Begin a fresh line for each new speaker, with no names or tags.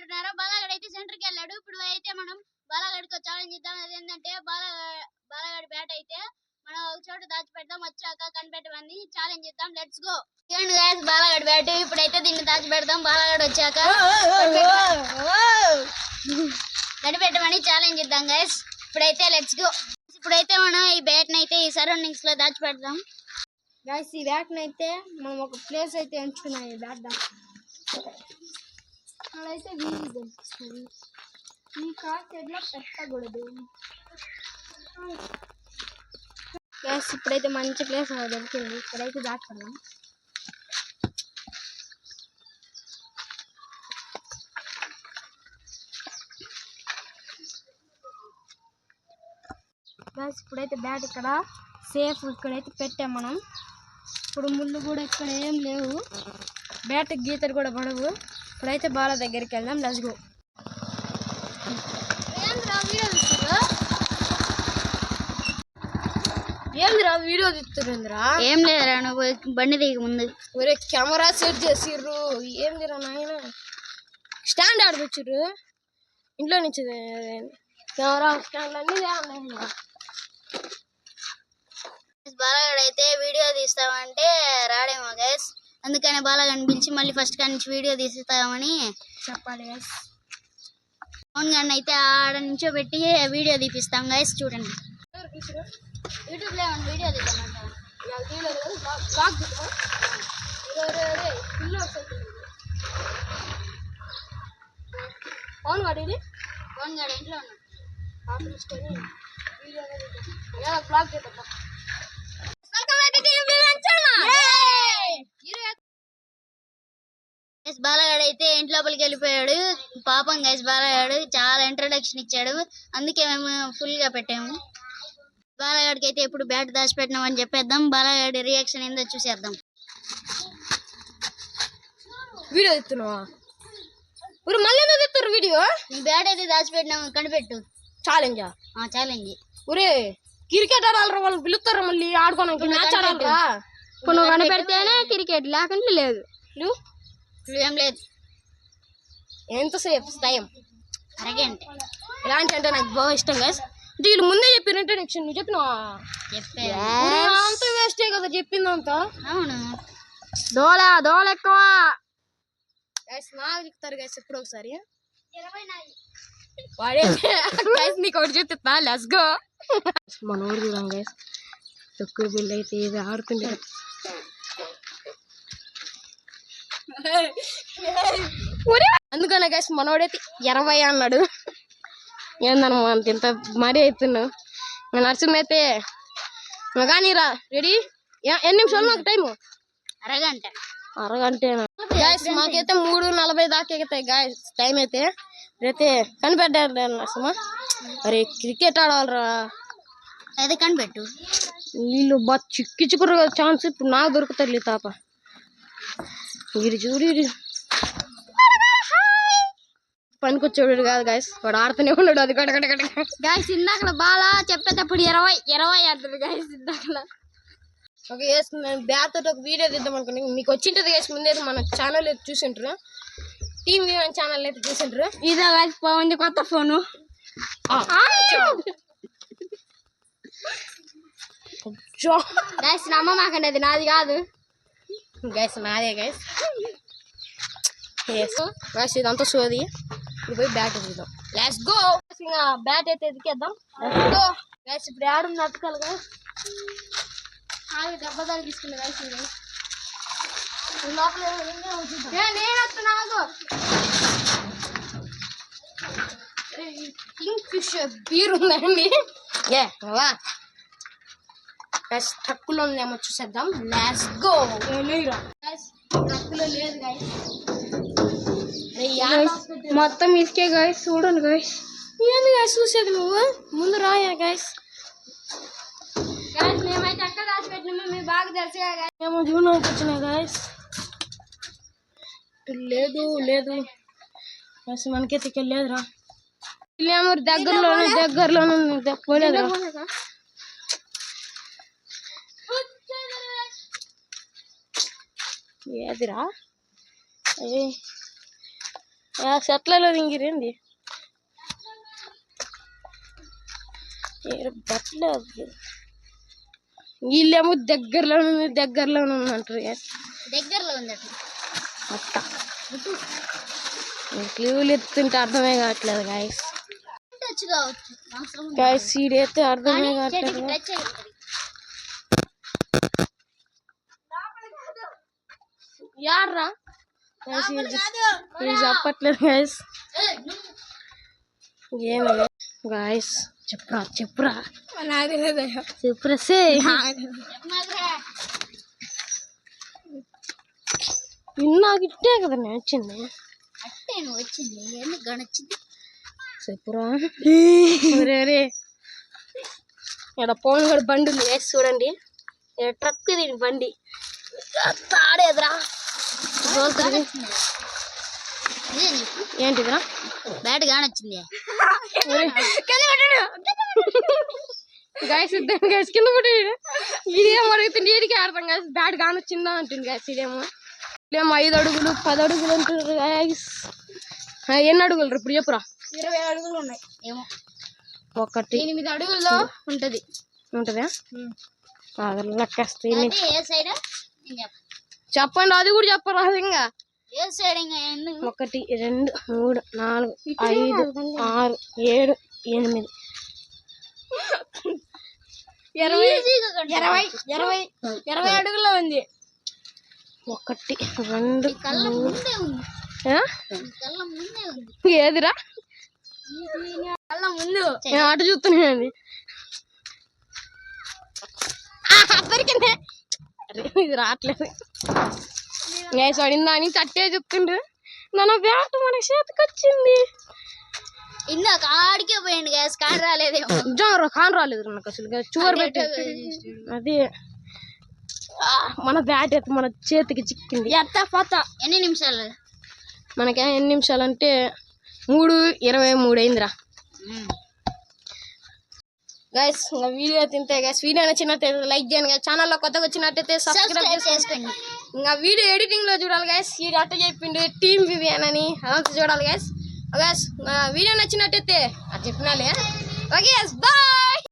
అనుకుంటున్నారో బాలగాడు అయితే సెంటర్కి వెళ్ళాడు. ఇప్పుడు అయితే మనం బాలగాడికి ఛాలెంజ్ ఇద్దాం. అదేంటంటే బాలగాడి బ్యాట్ అయితే మనం ఒక చోట దాచి పెడదాం, వచ్చాక కనిపెట్టమని ఛాలెంజ్ ఇద్దాం. Let's go. ఇదిగోండి గైస్ బాలగాడి బ్యాట్. ఇప్పుడైతే దీన్ని దాచి పెడదాం. బాలగాడు వచ్చాక కనిపెట్టమని ఛాలెంజ్ ఇద్దాం గైస్. ఇప్పుడైతే లెట్స్ గో. ఇప్పుడైతే మనం ఈ బ్యాట్ ని అయితే ఈ సరౌండింగ్స్ లో దాచి పెడదాం
గైస్. ఈ బ్యాట్ ని అయితే మనం ఒక ప్లేస్ అయితే ఎంచుకున్నాం. ఈ బ్యాట్ అక్కడైతే వీలు కనిపిస్తుంది. ఈ కాస్ట్లో పెట్టకూడదు గైస్. ఇప్పుడైతే మంచి ప్లేస్ దొరికింది. ఇక్కడైతే దాచుకున్నాం. గైస్ ఇప్పుడైతే బ్యాట్ ఇక్కడ సేఫ్ ఇక్కడైతే పెట్టాం మనం. ఇప్పుడు ముళ్ళు కూడా ఇక్కడ ఏం లేవు, బ్యాట్ గీతలు కూడా పడవు. ఇప్పుడైతే బాల దగ్గరికి వెళ్దాం. Let's go. ఏందిరా వీడియో తీస్తురా?
ఏం లేదురా, నువ్వు బండి దిగి ముందు.
ఒరే కెమెరా సెట్ చేసిర్రు. ఏందిరా నాయన, స్టాండ్ ఆడిపించారు ఇంట్లో నుంచి. కెమెరా స్టాండ్ అన్ని
బాలగాడు అయితే వీడియో తీస్తామంటే రాడేమో గైస్. అందుకని బాలగాడిని పిలిచి మళ్ళీ ఫస్ట్ కాడి నుంచి వీడియో తీస్తామని
చెప్పాలి గైస్.
ఫోన్ గాడిని అయితే ఆడ నుంచో పెట్టి వీడియో తీపిస్తాం గైస్. చూడండి యూట్యూబ్ లో వీడియో తీద్దామంట.
ఫోన్ గాడి
ఫోన్ గాడు ఇంట్లో ఉన్నాడు.
బ్లాగ్ చేద్దాం.
బాలగాడు అయితే ఇంటి లోపలికి వెళ్ళిపోయాడు. పాపం గైస్ బాలగాడు చాలా ఇంట్రడక్షన్ ఇచ్చాడు, అందుకే మేము ఫుల్ గా పెట్టాము. బాలగాడికి అయితే ఎప్పుడు బ్యాట్ దాచిపెట్టినాం అని చెప్పేద్దాం. బాలగాడి రియాక్షన్ ఏందో చూసేద్దాం.
వీడియో తీస్తున్నావా? మళ్ళీ తీస్తారు వీడియో.
నీ బ్యాట్ అయితే దాచిపెట్టినాము, కనిపెట్టు.
ఛాలెంజా?
ఛాలెంజ్.
ఒరే క్రికెట్ ఆడాలరా, వాళ్ళు పిలుస్తారు మళ్ళీ ఆడుకోవడానికి. మ్యాచ్ ఆడాలరా. నువ్వు కనిపెడితేనే క్రికెట్, లేకుంటే లేదు.
ఏం లేదు.
ఎంతసేపు టైం?
అరగంట.
ఇలాంటి అంటే నాకు బాగా ఇష్టం గైస్. వీళ్ళు ముందే చెప్పిన ఇంట్రడక్షన్. నువ్వు చెప్పినావా? అంత వేస్టే కదా చెప్పిందంతా.
అవును.
దోళ ఎక్కువ గైస్. నాకు చెప్తారు గైస్ ఎప్పుడు ఒకసారి. గైస్ నీకు ఒకటి చెప్తా. Let's go. మన ఊరు చూడం గైస్. తొక్కుడు బిల్లు అయితే ఇది ఆడుతుండే. అందుకనే గైస్ మనోడైతే 20 అన్నాడు. ఏందన్నమా అంత ఇంత మరీ అవుతున్నావు. నర్సింగ్ అయితే కానీ రా. రెడీ? ఎన్ని నిమిషాలు నాకు టైము? అరగంటేనా గాయస్? మాకైతే 3:40 దాకా ఎగుతాయి గాయస్ టైం అయితే. అయితే కనిపెట్టారు నరసింహ. అరే క్రికెట్ ఆడాలరా.
అయితే కనిపెట్టు.
వీళ్ళు బాగా చిక్కురు ఛాన్స్ ఇప్పుడు నాకు దొరుకుతారు తాప. ఇది చూడు, పనికొచ్చేవాడు కాదు గాయస్, వాడు ఆడుతూనే ఉన్నాడు. అది గాయస్ ఇందాక బాల చెప్పేటప్పుడు 20 ఆడుతుంది గాయస్ ఇందాక. ఓకే గైస్, నేను బ్యాట్ తోటి ఒక వీడియో తీద్దాం అనుకుని మీకు వచ్చింటది గైస్. ముందైతే మన ఛానల్ అయితే చూసింటారు, టీమ్ వ్యూవన్ ఛానల్ అయితే చూసింటారు. ఇదే గైస్ బాగుంది కొత్త ఫోను. గైస్ నమ్మమాకండి, అది నాది కాదు గైస్, నాదే గైస్. గైస్ ఇదంతా సోది. ఇప్పుడు పోయి బ్యాట్ ఎదుగుదాం. Let's go. ఇంకా బ్యాట్ అయితే ఎదికేద్దాం. Let's go guys. ఇప్పుడు ఆడుంది అతకాలి గైస్. దెబ్బ తగిలిస్తుంది గైస్. లోపల నేను వస్తున్నాను. కింగ్ ఫిషర్ బీర్ ఉందండి. గైస్ ట్రక్కులో ఉందేమో చూసేద్దాం. Let's go. గైస్ ట్రక్కులో లేదు గైస్, మొత్తం ఇసుకే గైస్. చూడండి గైస్. ఏంది గైస్ చూసేది నువ్వు? ముందు రాయా గైస్. గైస్ మేమైతే అక్కడ రాసి పెట్టినాము, మీకు బాగా తెలుసుగా గైస్. ఏమో జూన్లోకి వచ్చినాయి గైస్. లేదు గైస్ మనకైతే ఇక్కడ లేదురా. ఇల్లేమో దగ్గరలోనే పోలేదురా. ఏదిరా? చెట్లలో దింగిరేంది బట్టలు వీళ్ళేమో దగ్గరలోనే ఉందంటారు
దగ్గరలో ఉంది
అట్ట క్లీవ్లు ఎత్తుంటే అర్థమే కావట్లేదు గాయస్ సీడ్ అయితే అర్థమే కావట్లేదు యాడ్రా ఇది చెప్పట్లేదు గాయస్ ఏమి గాయస్ చెప్పురా సే నాకు ఇట్టే కదా వచ్చింది
వచ్చింది ఎందుకు గణొచ్చింది
చెప్పురా రే ఇక్కడ పవన్ గడి బండి ఉంది వేసి చూడండి ట్రక్ దీని బండి తాడేదిరా ఏంటిదిరా
బ్యాట్ గానొచ్చింది
గాయస్ ఇద్దాం గాయస్ కింద పడి ఇదేమో అడుగుతుంది ఏడికి ఆడతాం గాయస్ బ్యాట్ గానొచ్చిందా అంటుంది గాయస్ ఇదేమో 5 అడుగులు 10 అడుగులు అంటారు గాయస్ ఎన్ని అడుగులు ఇప్పుడు చెప్పురా
20 అడుగులు ఉన్నాయి ఏమో
8 అడుగుల్లో ఉంటదా లెక్కేస్తే చెప్పండి అది కూడా చెప్పరా ఇంకా 1 2 3 4 5 6 7 8 20 అడుగుల్లో ఉంది 1 2 ఏదిరా ముందు అటు చూస్తున్నాయండి దొరికింది ఇది రావట్లేదు పడిందా అని తట్టే చెప్తుండ్రు నన్ను బ్యాట్ మన చేతికి వచ్చింది
ఇందాక ఆడికే పోయింది గ్యాస్ కాన్ రాలేదేమో
కాన్ రాలేదు నాకు అసలు చూరు పెట్టి అదే మన బ్యాట్ అయితే మన చేతికి చిక్కింది
ఎన్ని నిమిషాలు
మనకి ఎన్ని నిమిషాలు అంటే 3:23 అయిందిరా గైస్ ఇంకా వీడియో తింటే గైస్ వీడియో నచ్చినట్టయితే లైక్ చేయండి గైస్ ఛానల్లో కొత్తగా వచ్చినట్టయితే సబ్స్క్రైబ్ చేసుకోండి ఇంకా వీడియో ఎడిటింగ్ లో చూడాలి గైస్ ఈ అట్ట చెప్పిండు టీమ్ వివియన్ అని అదంతా చూడాలి గైస్ వీడియో నచ్చినట్టయితే అది చెప్పినాలే ఓకే బాయ్.